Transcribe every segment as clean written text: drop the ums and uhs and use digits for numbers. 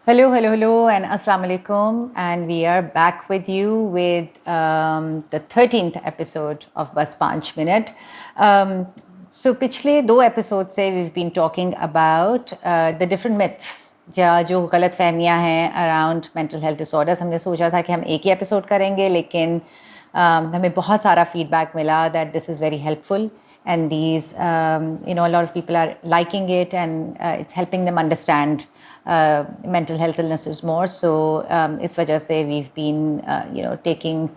Hello, and Assalamu alaikum. And we are back with you with the 13th episode of Bas 5 Minute. So, पिछले 2 episodes से we've been talking about the different myths जो गलत फहमियाँ हैं around mental health disorders. हमने सोचा था कि हम एक ही episode करेंगे, लेकिन हमें बहुत सारा feedback मिला that this is very helpful. And these, a lot of people are liking it, and it's helping them understand mental health illnesses more. So, इस वजह से we've been, taking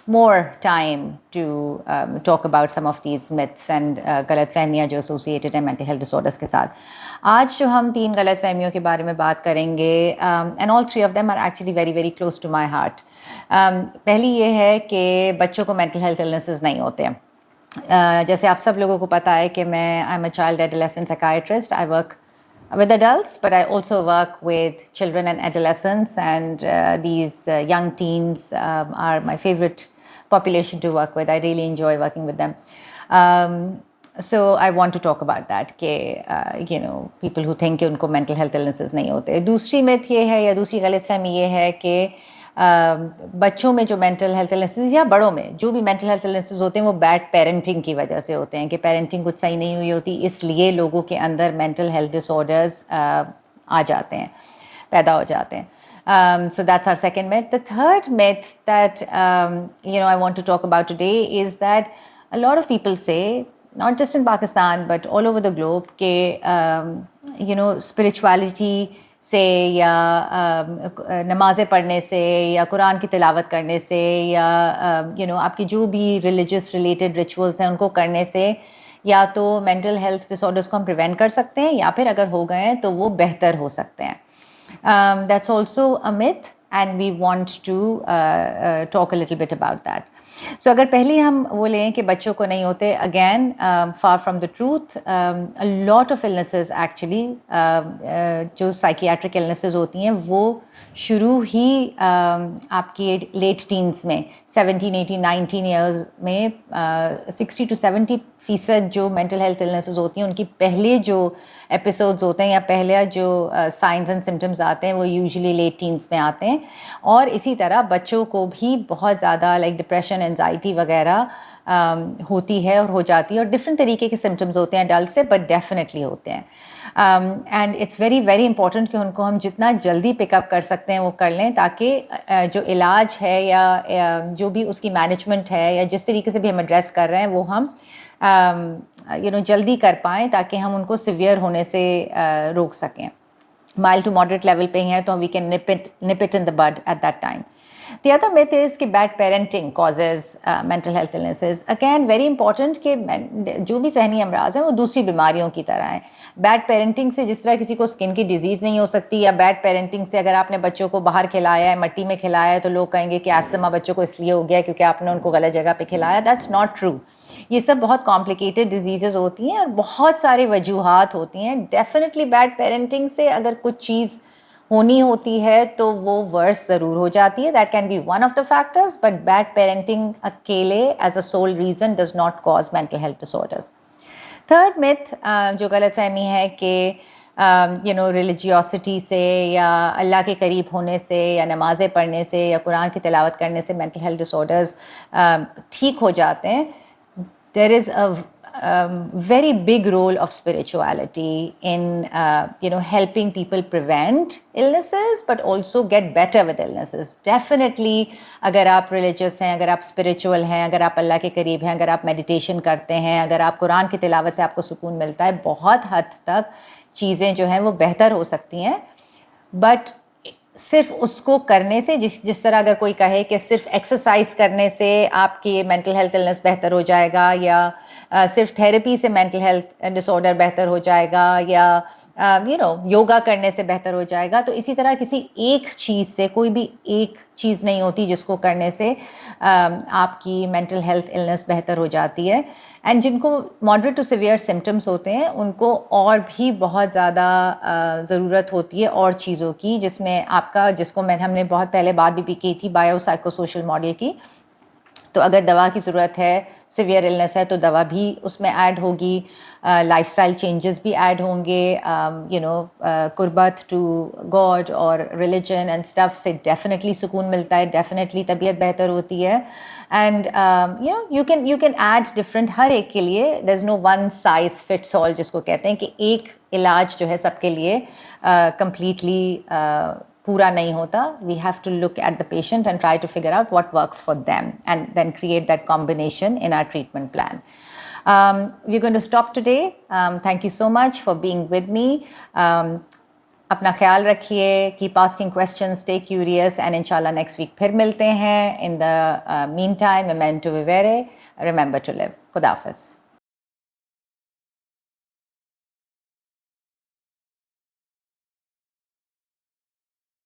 more time to talk about some of these myths and गलत फहमियाँ जो associated हैं mental health disorders के साथ. आज जो हम 3 गलत फहमियों के बारे में बात करेंगे, and all 3 of them are actually very, very close to my heart. पहली ये है कि बच्चों को mental health illnesses नहीं होते हैं. जैसे आप सब लोगों को पता है कि मैं I'm a child adolescent psychiatrist. I work with adults, but I also work with children and adolescents, and these young teens are my favorite population to work with. I really enjoy working with them. So I want to talk about that कि people who think कि उनको mental health illnesses नहीं होते. दूसरी myth ये है या दूसरी गलतफहमी ये है कि बच्चों में जो मेंटल हेल्थ इलनेसेस या बड़ों में जो भी मेंटल हेल्थ इलनेसेस होते हैं वो बैड पेरेंटिंग की वजह से होते हैं कि पेरेंटिंग कुछ सही नहीं हुई होती, इसलिए लोगों के अंदर मेंटल हेल्थ डिसऑर्डर्स आ जाते हैं, पैदा हो जाते हैं. So that's our second myth. The third myth that I want to talk about today is that a lot of people say, not just in Pakistan but all over the globe, कि spirituality से या नमाज़ें पढ़ने से या कुरान की तिलावत करने से या आपकी जो भी रिलीजियस रिलेटेड रिचुअल्स हैं उनको करने से या तो मेंटल हेल्थ डिसऑर्डर्स को हम प्रिवेंट कर सकते हैं या फिर अगर हो गए हैं तो वो बेहतर हो सकते हैं. That's also a myth and we want to talk a little bit about that. So अगर पहले हम वो लें कि बच्चों को नहीं होते, again far from the truth, a lot of illnesses actually जो साइकियाट्रिक इलनेसेस होती हैं वो शुरू ही आपकी लेट टीन्स में 17, 18, 19 ईयर्स में 60 to 70% जो मेंटल हेल्थ इलनेसेस होती हैं उनकी पहले जो एपिसोड्स होते हैं या पहले जो साइंस एंड सिम्टम्स आते हैं वो यूजुअली लेट टीन्स में आते हैं. और इसी तरह बच्चों को भी बहुत ज़्यादा लाइक डिप्रेशन, एंजाइटी वगैरह होती है और हो जाती है, और डिफरेंट तरीके के सिम्टम्स होते हैं अडल्ट से, बट डेफिनेटली होते हैं. And it's very very important कि उनको हम जितना जल्दी पिकअप कर सकते हैं वो कर लें, ताकि जो इलाज है या जो भी उसकी मैनेजमेंट है या जिस तरीके से भी हम एड्रेस कर रहे हैं वो हम जल्दी कर पाएँ ताकि हम उनको सिवियर होने से रोक सकें. माइल्ड टू मॉडरेट लेवल पे हैं तो we can nip it in the bud at that time. The other myth is कि bad parenting causes mental health illnesses. Again, very important कि जो भी सहनी अमराज हैं वो दूसरी बीमारियों की तरह हैं. बैड पेरेंटिंग से जिस तरह किसी को स्किन की डिजीज़ नहीं हो सकती, या बैड पेरेंटिंग से अगर आपने बच्चों को बाहर खिलाया है, मट्टी में खिलाया है, तो लोग कहेंगे कि अस्थमा बच्चों को इसलिए हो गया क्योंकि आपने उनको गलत जगह पे खिलाया. That's not true. ये सब बहुत कॉम्प्लिकेटेड डिजीज़ होती हैं और बहुत सारे वजूहात होती हैं. डेफिनेटली बैड पेरेंटिंग से अगर कुछ चीज़ होनी होती है तो वो वर्स ज़रूर हो जाती है. That can be one of the factors, but bad parenting अकेले as a sole reason does not cause mental health disorders. Third myth जो गलत फहमी है कि रिलीजियोसिटी से या अल्लाह के करीब होने से या नमाज़ें पढ़ने से या कुरान की तिलावत करने से मेंटल हेल्थ डिसऑर्डर्स ठीक हो जाते हैं. There is a very big role of spirituality in helping people prevent illnesses but also get better with illnesses. Definitely अगर आप religious हैं, अगर आप spiritual हैं, अगर आप अल्लाह के करीब हैं, अगर आप meditation करते हैं, अगर आप कुरान की तिलावत से आपको सुकून मिलता है, बहुत हद तक चीज़ें जो हैं वो बेहतर हो सकती हैं. बट सिर्फ उसको करने से, जिस तरह अगर कोई कहे कि सिर्फ एक्सरसाइज करने से आपकी मेंटल हेल्थ इलनेस बेहतर हो जाएगा, या सिर्फ थेरेपी से मेंटल हेल्थ डिसऑर्डर बेहतर हो जाएगा, या योगा करने से बेहतर हो जाएगा, तो इसी तरह किसी एक चीज़ से, कोई भी एक चीज़ नहीं होती जिसको करने से आपकी मेंटल हेल्थ इलनेस बेहतर हो जाती है. एंड जिनको मॉडरेट टू सिवियर सिम्टम्स होते हैं उनको और भी बहुत ज़्यादा ज़रूरत होती है और चीज़ों की, जिसको हमने बहुत पहले बात भी की थी, बायोसाइकोसोशल मॉडल की. तो अगर दवा की ज़रूरत है, सिवियर इलनेस है, तो दवा भी उसमें ऐड होगी. लाइफस्टाइल चेंजेस भी ऐड होंगे, कुर्बत टू गॉड और रिलीजन एंड स्टफ से डेफिनेटली सुकून मिलता है, डेफिनेटली तबीयत बेहतर होती है. And you can add different, हर एक के लिए there is no one size fits all, जिसको कहते हैं कि एक इलाज जो है सबके लिए completely पूरा नहीं होता. We have to look at the patient and try to figure out what works for them and then create that combination in our treatment plan. We're going to stop today. Thank you so much for being with me. अपना ख्याल रखिए, keep asking questions, stay curious, and inshallah next week फिर मिलते हैं. In the meantime, memento vivere, remember to live. खुदा हाफिज़.